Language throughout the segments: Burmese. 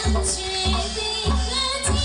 ဟ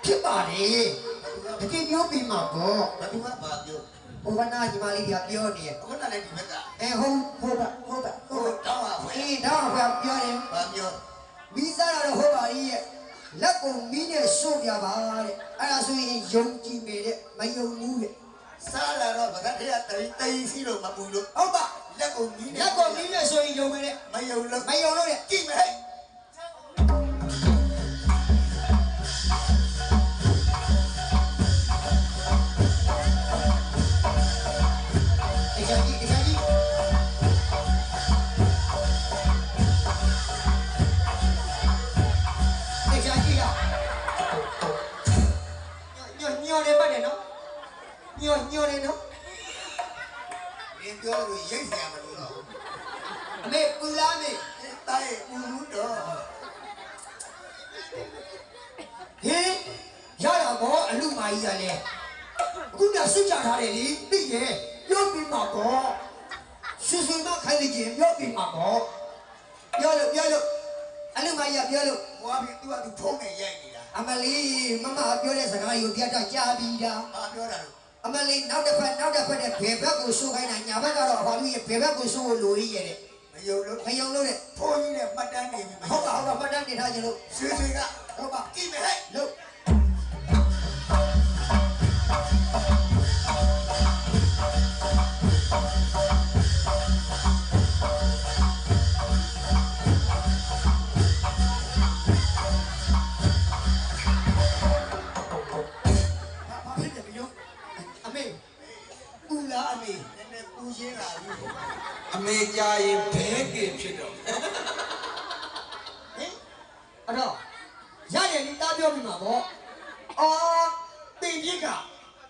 ဖြစ်ပါလေတကယ်ပြောပြီးမှာပေါ့ ဘယ်သူကဘာပြော ဟိုကနာညီမလေးကပြောနေ အခုနလည်းဒီဘက်က ဟုတ်တောင်းပါအေးတောင်းပါပြောတယ် ဘာပြော မီးစားတော့ဟုတ်ပါရဲ့လက်ကုန်မီးနဲ့ရှို့ပြပါတဲ့အဲ့ဒါဆိုရင်ယုံကြည်ပေတဲ့မယုံဘူးတဲ့ စားလာတော့ဗကတည်းကတိတ်စီလို့မပူလို့ ဟုတ်ပါ လက်ကိုမီးနဲ့ လက်ကုန်မီးနဲ့ဆိုရင်ယုံပေတဲ့ မယုံလို့ မယုံလို့တဲ့ ကြည့်မယ်ညော်နေနော် ဒီပြောလို့ရိတ်ဆရာမလို့တော့ အမေပူလားမေ တားရဲ့ပူလို့တော့ ဟေးရရဘောအလူမာကြီးကလည်းအခုကစစ်ကြထားတယ်လေသိရဲ့ပြောပြီးမှာပေါ့ဆွဆွမခိုင်းလိုက်ရင်ပြောပြီးမှာပေါ့ပြောလို့အလူမာကြီးကပြောလို့ ဘွားပြီးသူကသူဖုံးနေရိုက်နေတာ အမလီမမပြောတဲ့စကားကိုပြတ်တော့ကြားပြီးတာ ဘာပြောတာလို့ အမလီနောက်တစ်ဖက်တဲ့ဘယ်ဘက်ကိုဆိုးခိုင်းတာညာဘက်ကတော့ဘာလို့ရဲ့ဘယ်ဘက်ကိုဆိုးလို့ရရဲ့တဲ့ မယုံလို့ မယုံလို့တဲ့ ဖုံးကြီးနဲ့မှတ်တမ်းနေပြီ ဟုတ်ပါမှတ်တမ်းတင်ထားကြလို့ ဆွေဆွေကဟုတ်ပါကြည့်မယ်ဟဲ့ လို့ပူရှင်းလာပြီ အမေကြာရင်ဘဲကင်ဖြစ်တော့ ဟင်အဲ့တော့ရရလေးတားပြောပြီးမှာပေါ့အော်တင်ပြစ်က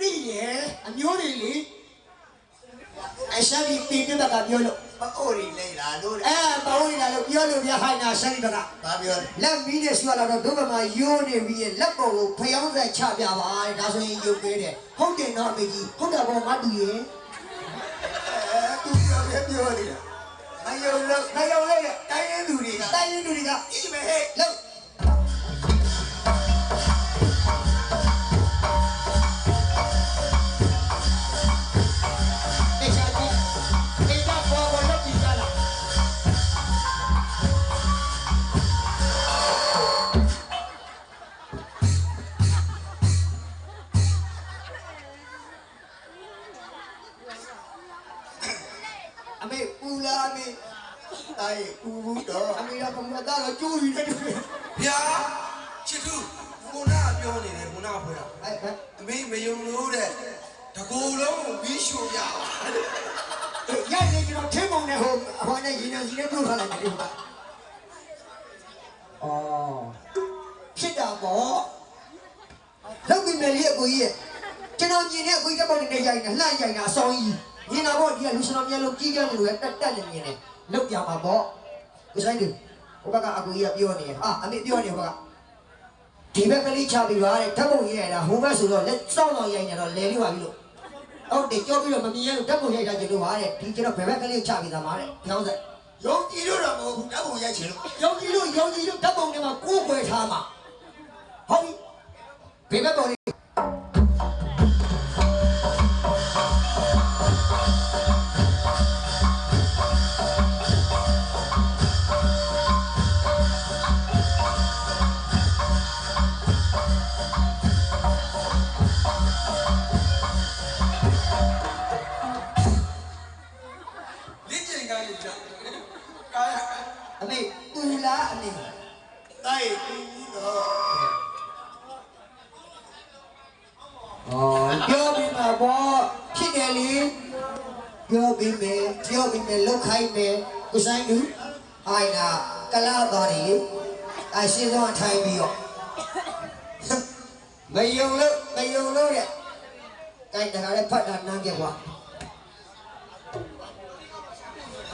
တိရဲ့အမျိုးတွေလေအရှာပြီးတင်ပြတ်ကပြောလို့ မအိုရီလေလာလို့ ဘာလို့လဲလို့ပြောလို့ပြဟိုင်းတာရှာပြီးက ဘာပြောလဲ လက်မီးနဲ့ဆွာလာတော့ဒုက္ခမှာယိုးနေပြီးရဲ့လက်ပေါ်ကိုဖျောင်းဆက်ချပြပါတဲ့ဒါဆိုရင်ယုတ်ပေးတယ်ဟုတ်တယ်နော်အမေကြီးဟုတ်တယ်ပေါ့မတူရဲ့ သူပြောနေတာမယုံလို့ မယုံလို့တဲ့ တိုင်းရင်းသူတွေက တိုင်းရင်းသူတွေက ကြည့်မယ်ဟဲ့ လို့အမေပူလာအမေ တားရဲ့ပူဘူးတော့ အမေကဘုံမသားတော့ကျိုးယူနေတယ် ဗျာချစ်သူကိုနာပြောနေတယ်ကိုနာဖွယ်တာ အမေမယုံလို့တဲ့တကူလုံးကိုပြီးရှို့ပြပါ ရနေကျွန်တော်ထင်းပုံနဲ့ဟိုနဲ့ရင်နဲ့စီနဲ့တို့ထားလိုက်တယ်အော်ဖြစ်တာပေါ့လောက်ပြီးမယ်လေအကိုကြီးကျွန်တော်မြင်တဲ့အကိုကြီးကပေါ့နေရိုက်နေလှမ်းရိုက်တာအဆောင်ကြီးမြင်တာပေါ့ဒီကလူစတော်မျက်လုံးကြီးကန်းလို့တက်နေမြင်တယ်လောက်ပြမှာပေါ့ကိုဆိုင်တူဟိုဘက်ကအကိုကြီးကပြောနေဟာအမေပြောနေဟိုဘက်ကဒီဘက်ကလေးချပြီးပါတဲ့ဓာတ်ပုံရိုက်ရတာဟိုဘက်ဆိုတော့လက်စောင်းအောင်ရိုက်နေတော့လဲလေးပါပြီလို့ဟုတ်တယ်ကြောပြီးတော့မမြင်ရလို့ဓာတ်ပုံရိုက်တာကျလို့ပါတဲ့ဒီကျွန်တော်ဘယ်ဘက်ကလေးချပြီးသားပါတဲ့ကျောင်းဆက် ယုံကြည်လို့တော့မဟုတ်ဘူးဓာတ်ပုံရိုက်ချင်လို့ ယုံကြည်လို့ဓာတ်ပုံတွေမှာကိုယ်ွယ်ထားမှာဟုတ်ပြီဘယ်ဘက်ပေါ်လေးအမေပူလားအမေ တားရဲ့ပူဘူးတော့ ပြောပြီးမှာပေါ့ဖြစ်တယ်လေပြောပြီးမယ်လောက်ခိုင်းမယ်ကိုဆိုင်သူအိုင်နာကလာသွားတယ်လေအရှင်းဆုံးထိုင်ပြီးတော့မယုံလို့တဲ့တိုင်တခါလေးဖတ်တာနမ်းခဲ့ကွာ